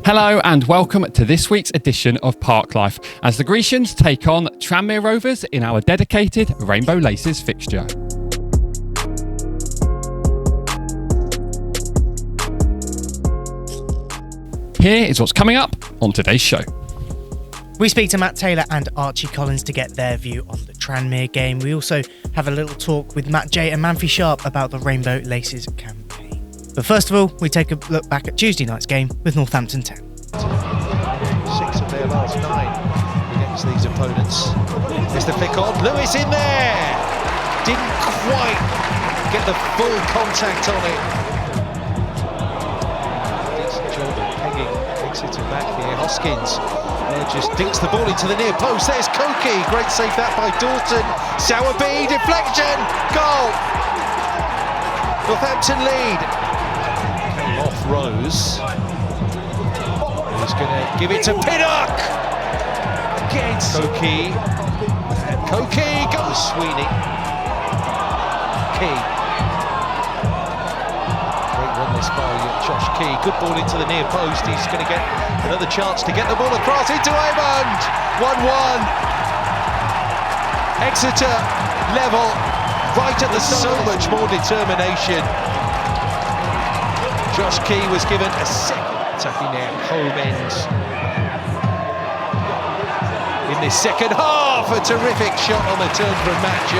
Hello and welcome to this week's edition of Park Life as the Grecians take on Tranmere Rovers in our dedicated Rainbow Laces fixture. Here is what's coming up on today's show. We speak to Matt Taylor and Archie Collins to get their view on the Tranmere game. We also have a little talk with Matt J and Manfi Sharp about the Rainbow Laces campaign. But first of all, we take a look back at Tuesday night's game with Northampton Town. 6 of their last 9 against these opponents. There's the flick on, Lewis in there! Didn't quite get the full contact on it. Decent job of pegging Exeter back here. Hoskins just dinks the ball into the near post. There's Koki, great save that by Dalton. Sowerby, deflection, goal! Northampton lead. Off Rose. He's going to give it to Pinnock. Against Koki. And Koki goes Sweeney. Key. Great run this by Josh Key. Good ball into the near post. He's going to get another chance to get the ball across into Eamond. 1-1. Exeter level. Right at the so much more determination. Josh Key was given a second attacking there, home end. In this second half, a terrific shot on the turn from Matt J.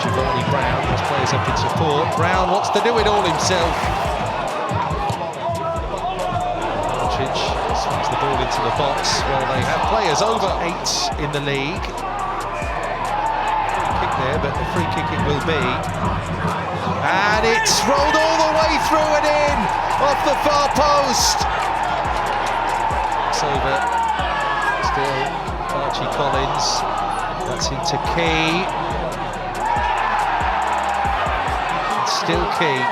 Giovanni Brown has players up in support. Brown wants to do it all himself. Aldridge swings the ball into the box. Well, they have players over 8 in the league. Free kick there, but the free kick it will be. And it's rolled all the way through and in, off the far post. It's over, still Archie Collins, that's into Key. And still Key.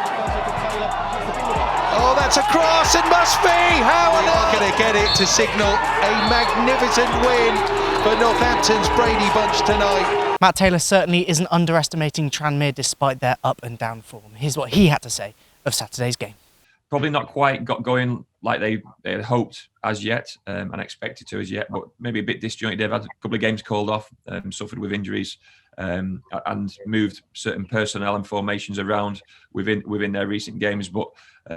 Oh, that's a cross, it must be! How on earth going to get it to signal a magnificent win for Northampton's Brady Bunch tonight? Matt Taylor certainly isn't underestimating Tranmere despite their up and down form. Here's what he had to say of Saturday's game. Probably not quite got going like they had hoped as yet and expected to as yet, but maybe a bit disjointed. They've had a couple of games called off, suffered with injuries and moved certain personnel and formations around within their recent games. But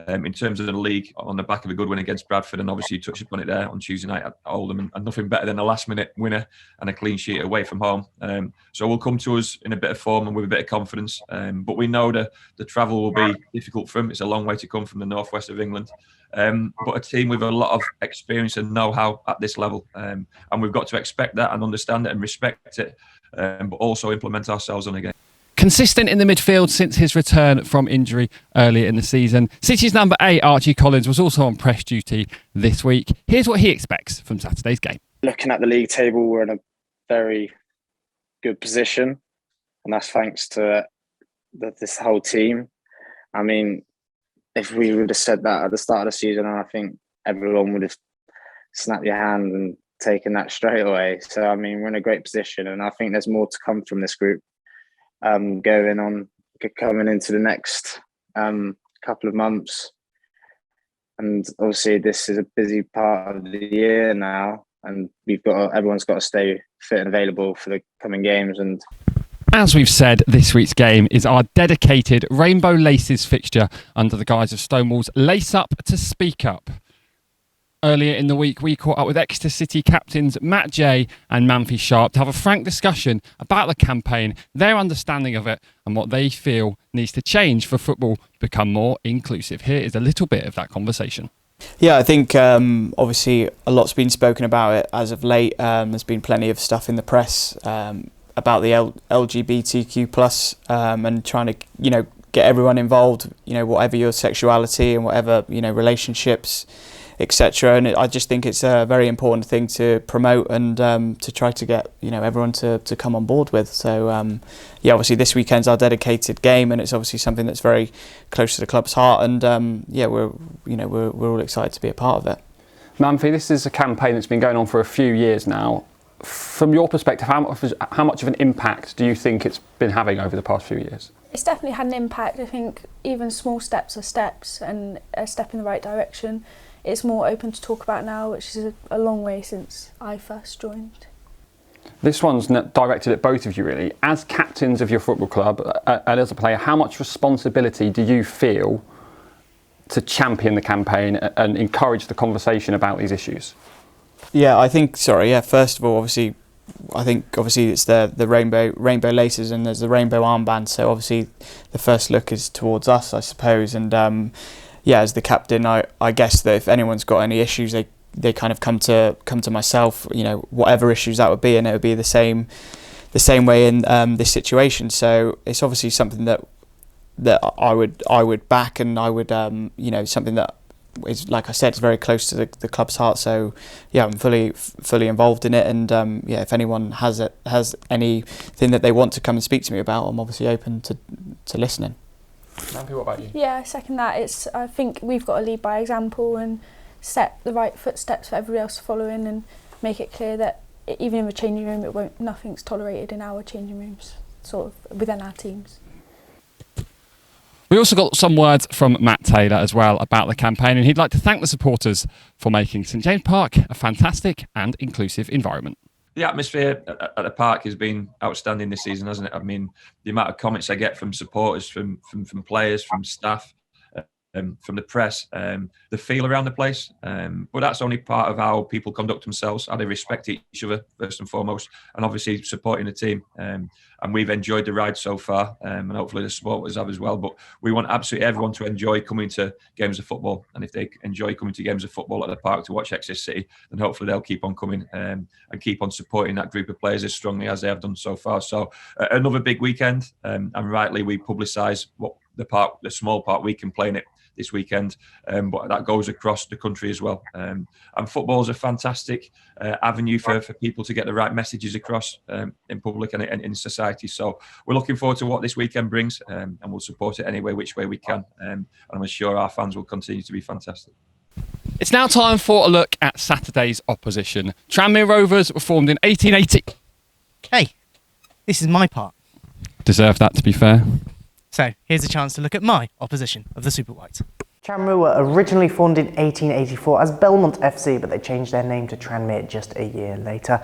in terms of the league, on the back of a good win against Bradford, and obviously you touched upon it there on Tuesday night at Oldham, and nothing better than a last-minute winner and a clean sheet away from home. So will come to us in a bit of form and with a bit of confidence. But we know the travel will be difficult for them. It's a long way to come from the northwest of England. But a team with a lot of experience and know-how at this level. And we've got to expect that and understand it and respect it, but also implement ourselves on the game. Consistent in the midfield since his return from injury earlier in the season, City's number 8, Archie Collins, was also on press duty this week. Here's what he expects from Saturday's game. Looking at the league table, we're in a very good position, and that's thanks to this whole team. I mean, if we would have said that at the start of the season, I think everyone would have snapped your hand and taken that straight away. So, I mean, we're in a great position, and I think there's more to come from this group. Coming into the next couple of months, and obviously this is a busy part of the year now, and everyone's got to stay fit and available for the coming games. And as we've said, this week's game is our dedicated Rainbow Laces fixture under the guise of Stonewall's Lace Up to Speak Up. Earlier in the week, we caught up with Exeter City captains Matt J and Manfi Sharp to have a frank discussion about the campaign, their understanding of it, and what they feel needs to change for football to become more inclusive. Here is a little bit of that conversation. Yeah, I think obviously a lot's been spoken about it as of late. There's been plenty of stuff in the press about the LGBTQ plus and trying to, get everyone involved, whatever your sexuality and whatever, relationships, etc. And I just think it's a very important thing to promote and to try to get everyone to come on board with. So obviously this weekend's our dedicated game, and it's obviously something that's very close to the club's heart. And we're all excited to be a part of it. Manfi, this is a campaign that's been going on for a few years now. From your perspective, how much of an impact do you think it's been having over the past few years? It's definitely had an impact. I think even small steps are steps and a step in the right direction. It's more open to talk about now, which is a long way since I first joined. This one's directed at both of you, really. As captains of your football club and as a player, how much responsibility do you feel to champion the campaign and encourage the conversation about these issues? Yeah, I think. First of all, obviously it's the rainbow laces and there's the rainbow armband. So obviously, the first look is towards us, I suppose. And as the captain, I guess that if anyone's got any issues, they kind of come to myself. Whatever issues that would be, and it would be the same way in this situation. So it's obviously something that I would back, and I would something that is, like I said, it's very close to the club's heart. So yeah, I'm fully involved in it, and if anyone has anything that they want to come and speak to me about, I'm obviously open to listening. Manfi, what about you? Yeah, I second that. I think we've got to lead by example and set the right footsteps for everybody else to follow in, and make it clear that even in the changing room, nothing's tolerated in our changing rooms, sort of within our teams. We also got some words from Matt Taylor as well about the campaign, and he'd like to thank the supporters for making St James Park a fantastic and inclusive environment. The atmosphere at the park has been outstanding this season, hasn't it? I mean, the amount of comments I get from supporters, from players, from staff, from the press, the feel around the place. But that's only part of how people conduct themselves, how they respect each other, first and foremost, and obviously supporting the team. And we've enjoyed the ride so far, and hopefully the supporters have as well. But we want absolutely everyone to enjoy coming to games of football. And if they enjoy coming to games of football at the park to watch Exeter City, then hopefully they'll keep on coming and keep on supporting that group of players as strongly as they have done so far. So another big weekend, and rightly we publicise what the small part we can play in it this weekend, but that goes across the country as well. And football is a fantastic avenue for people to get the right messages across in public and in society. So we're looking forward to what this weekend brings, and we'll support it any which way we can. And I'm sure our fans will continue to be fantastic. It's now time for a look at Saturday's opposition. Tranmere Rovers were formed in 1880. Hey, this is my part. Deserve that, to be fair. So here's a chance to look at my opposition of the Super Whites. Tranmere were originally formed in 1884 as Belmont FC, but they changed their name to Tranmere just a year later.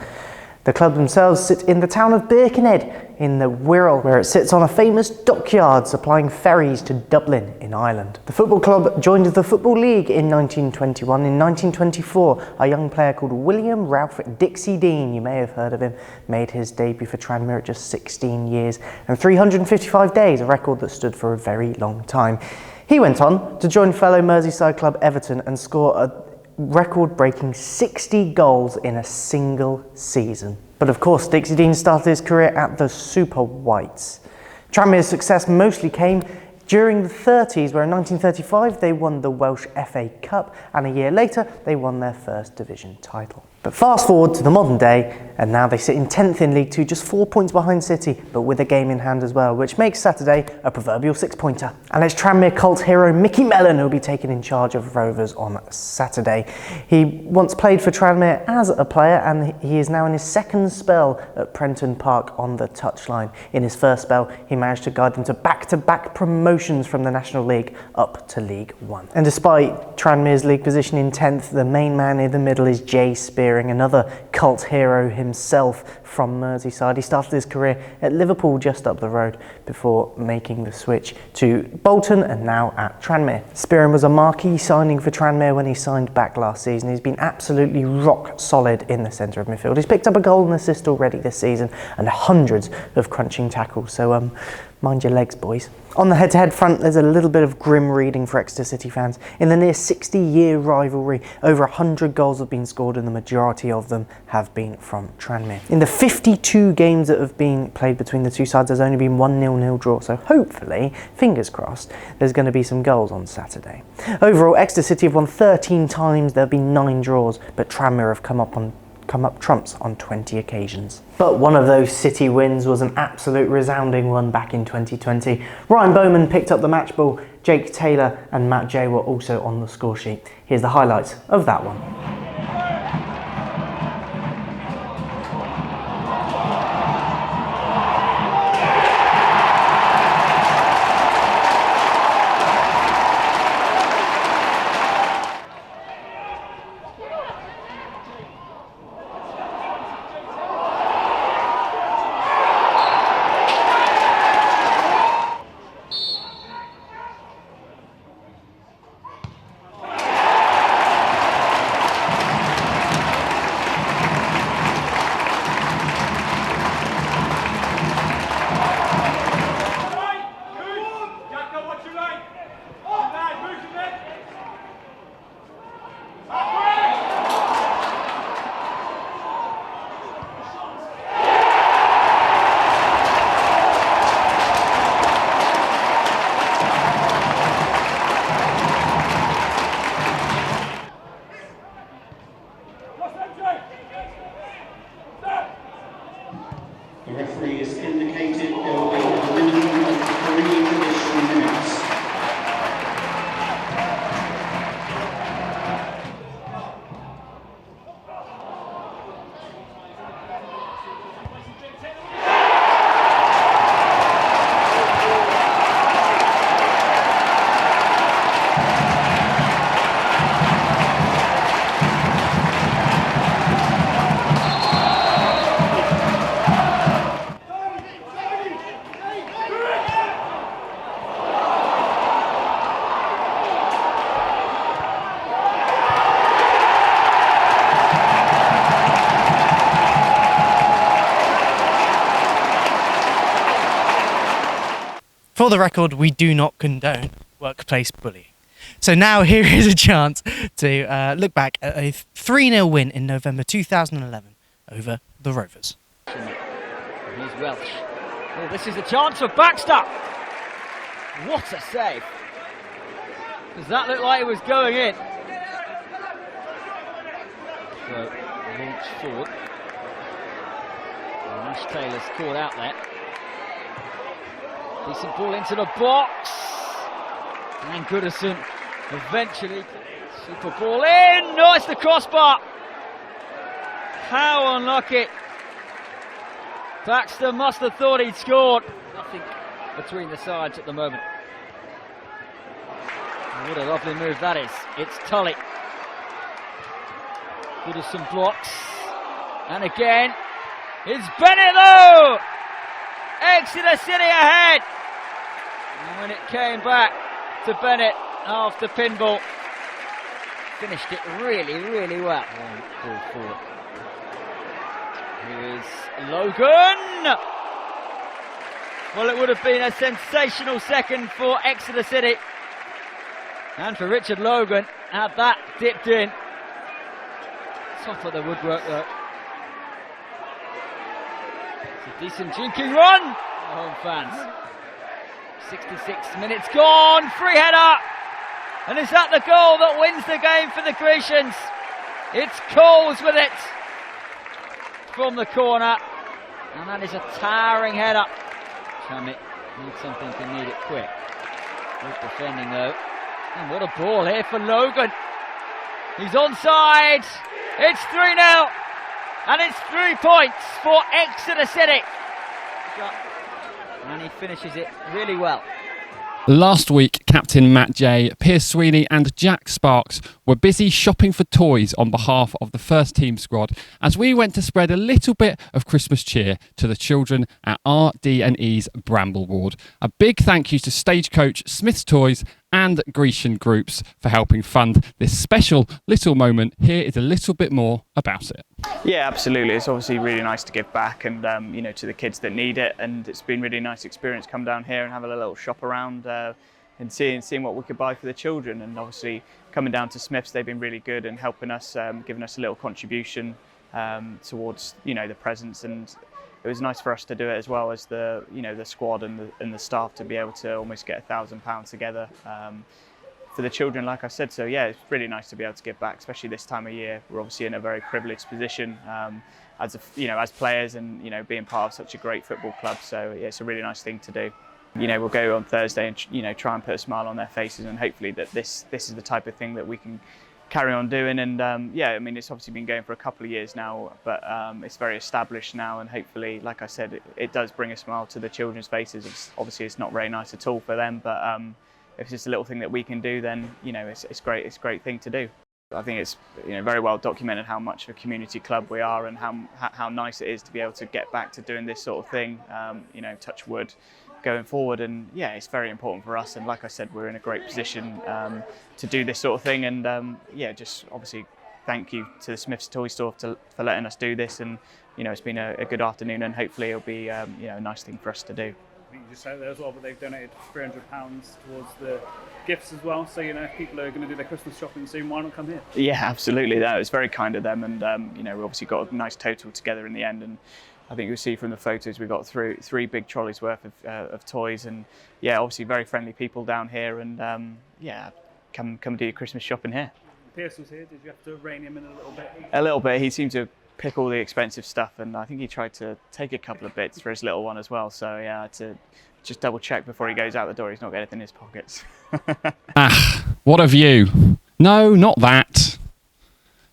The club themselves sit in the town of Birkenhead in the Wirral, where it sits on a famous dockyard supplying ferries to Dublin in Ireland. The football club joined the Football League in 1921. In 1924, a young player called William Ralph Dixie Dean, you may have heard of him, made his debut for Tranmere at just 16 years and 355 days, a record that stood for a very long time. He went on to join fellow Merseyside club Everton and score a record-breaking 60 goals in a single season. But of course, Dixie Dean started his career at the Super Whites. Tranmere's success mostly came during the 30s, where in 1935 they won the Welsh FA Cup, and a year later they won their first division title. But fast forward to the modern day, and now they sit in 10th in League Two, just 4 points behind City, but with a game in hand as well, which makes Saturday a proverbial six-pointer. And it's Tranmere cult hero Mickey Mellon who will be taken in charge of Rovers on Saturday. He once played for Tranmere as a player, and he is now in his second spell at Prenton Park on the touchline. In his first spell, he managed to guide them to back-to-back promotions from the National League up to League One. And despite Tranmere's league position in 10th, the main man in the middle is Jay Spearing, another cult hero himself from Merseyside. He started his career at Liverpool just up the road before making the switch to Bolton and now at Tranmere. Spearing was a marquee signing for Tranmere when he signed back last season. He's been absolutely rock solid in the centre of midfield. He's picked up a goal and assist already this season and hundreds of crunching tackles, so mind your legs, boys. On the head-to-head front, there's a little bit of grim reading for Exeter City fans. In the near 60-year rivalry, over 100 goals have been scored and the majority of them have been from Tranmere. In the 52 games that have been played between the two sides, there's only been one 0-0 draw, so hopefully, fingers crossed, there's going to be some goals on Saturday. Overall, Exeter City have won 13 times, there have been 9 draws, but Tranmere have come up trumps on 20 occasions. But one of those City wins was an absolute resounding one back in 2020. Ryan Bowman picked up the match ball, Jake Taylor and Matt Jay were also on the score sheet. Here's the highlights of that one. For the record, we do not condone workplace bullying. So now here is a chance to look back at a 3-0 win in November 2011 over the Rovers. Here's Welsh. Oh, this is a chance for Baxter. What a save. Does that look like it was going in? So, launch forward. Ash Taylor's caught out there. Decent ball into the box. And Goodison eventually. Super ball in. No, it's the crossbar. How unlucky. Baxter must have thought he'd scored. Nothing between the sides at the moment. And what a lovely move that is. It's Tully. Goodison blocks. And again, it's Bennett though! Exeter City ahead! And when it came back to Bennett after pinball, finished it really, really well. Ball forward. Here is Logan! Well, it would have been a sensational second for Exeter City. And for Richard Logan, had that dipped in. Top of the woodwork though. It's a decent jinking run. The home fans. 66 minutes gone. Free header. And is that the goal that wins the game for the Grecians? It's Coles with it. From the corner. And that is a towering header. Tranmere need something to need it quick. Good defending though. And what a ball here for Logan. He's onside. It's 3-0. And it's 3 points for Exeter City. And he finishes it really well. Last week, Captain Matt Jay, Piers Sweeney and Jack Sparks were busy shopping for toys on behalf of the first team squad as we went to spread a little bit of Christmas cheer to the children at RD&E's Bramble Ward. A big thank you to Stagecoach, Smith's Toys and Grecian Groups for helping fund this special little moment. Here is a little bit more about it. Yeah, absolutely. It's obviously really nice to give back and to the kids that need it, and it's been really nice experience come down here and have a little shop around and seeing what we could buy for the children. And obviously coming down to Smith's, they've been really good and helping us, giving us a little contribution towards the presents, and it was nice for us to do it as well as the squad and the staff to be able to almost get £1,000 together for the children, like I said. So yeah, it's really nice to be able to give back, especially this time of year. We're obviously in a very privileged position as players and being part of such a great football club. So yeah, it's a really nice thing to do. We'll go on Thursday and try and put a smile on their faces, and hopefully that this is the type of thing that we can carry on doing. And it's obviously been going for a couple of years now, but it's very established now, and hopefully, like I said, it does bring a smile to the children's faces. It's not very nice at all for them, but if it's just a little thing that we can do, then it's great. It's a great thing to do. I think it's very well documented how much of a community club we are, and how nice it is to be able to get back to doing this sort of thing. Touch wood, going forward, and yeah, it's very important for us. And like I said, we're in a great position to do this sort of thing. And just obviously thank you to the Smith's Toy Store for letting us do this. And it's been a good afternoon, and hopefully it'll be a nice thing for us to do. I think you just said there as well, but they've donated £300 towards the gifts as well. So if people are going to do their Christmas shopping soon, why not come here? Yeah, absolutely. That was very kind of them, and we obviously got a nice total together in the end. And I think you'll see from the photos we've got three big trolleys worth of toys, and yeah, obviously very friendly people down here, and come do your Christmas shopping here. Pierce was here. Did you have to rein him in a little bit? A little bit. He seemed to pick all the expensive stuff, and I think he tried to take a couple of bits for his little one as well. So yeah, I had to just double check before he goes out the door he's not got anything in his pockets. What a view. No, not that.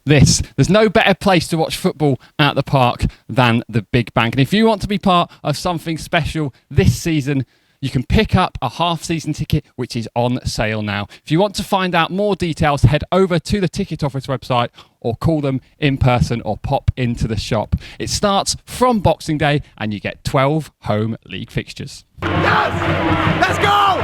There's no better place to watch football at the park than the Big Bank. And if you want to be part of something special this season, you can pick up a half-season ticket, which is on sale now. If you want to find out more details, head over to the ticket office website or call them in person or pop into the shop. It starts from Boxing Day and you get 12 home league fixtures. Yes! Let's go!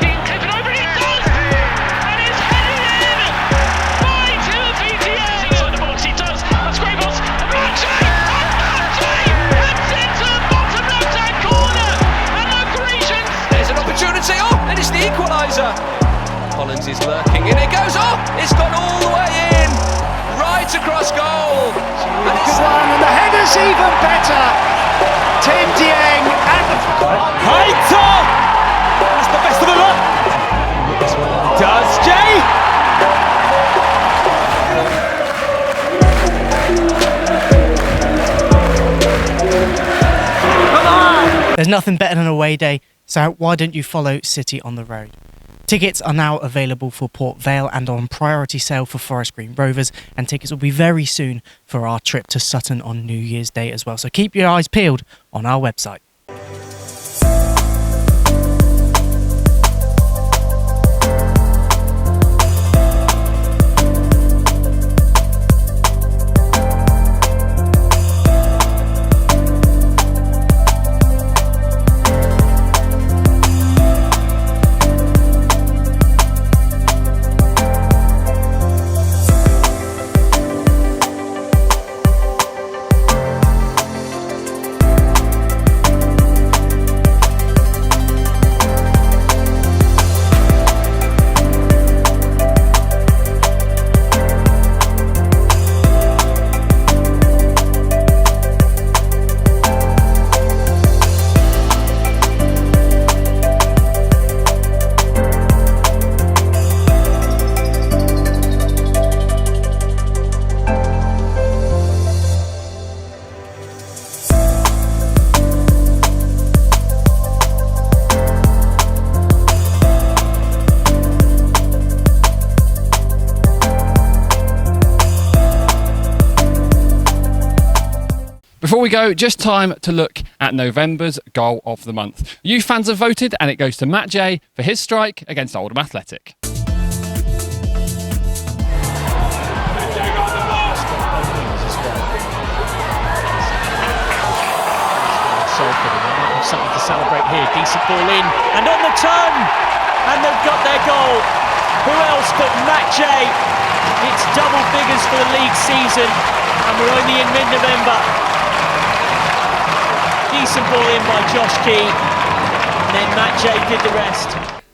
Being taken over, it goes! And Laces is lurking, and it goes off. It's gone all the way in, right across goal. And it's one, and the header's even better. Tim Dieng and Heiter. That's the best of the lot. Does Jay? There's nothing better than a away day, so why don't you follow City on the Road? Tickets are now available for Port Vale and on priority sale for Forest Green Rovers, and tickets will be very soon for our trip to Sutton on New Year's Day as well. So keep your eyes peeled on our website. Before we go, just time to look at November's goal of the month. You fans have voted, and it goes to Matt J for his strike against Oldham Athletic. Something to celebrate here. Decent ball in and on the turn, and they've got their goal. Who else but Matt J? It's double figures for the league season, and we're only in mid-November. Decent ball in by Josh Key, and then Matt J did the rest.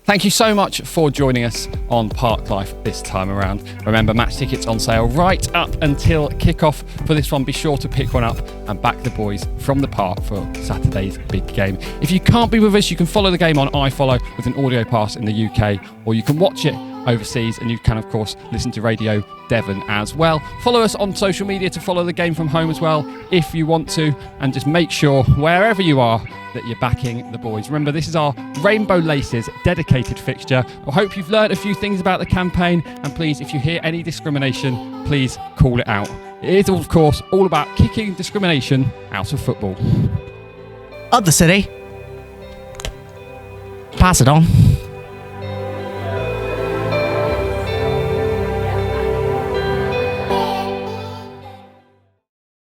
Thank you so much for joining us on Park Life this time around. Remember, match tickets on sale right up until kick-off for this one. Be sure to pick one up and back the boys from the park for Saturday's big game. If you can't be with us, you can follow the game on iFollow with an audio pass in the UK, or you can watch it overseas, and you can of course listen to Radio Devon as well. Follow us on social media to follow the game from home as well if you want to, and just make sure wherever you are that you're backing the boys. Remember, this is our Rainbow Laces dedicated fixture. I hope you've learned a few things about the campaign, and please, if you hear any discrimination, please call it out. It is of course all about kicking discrimination out of football. Up the City. Pass it on.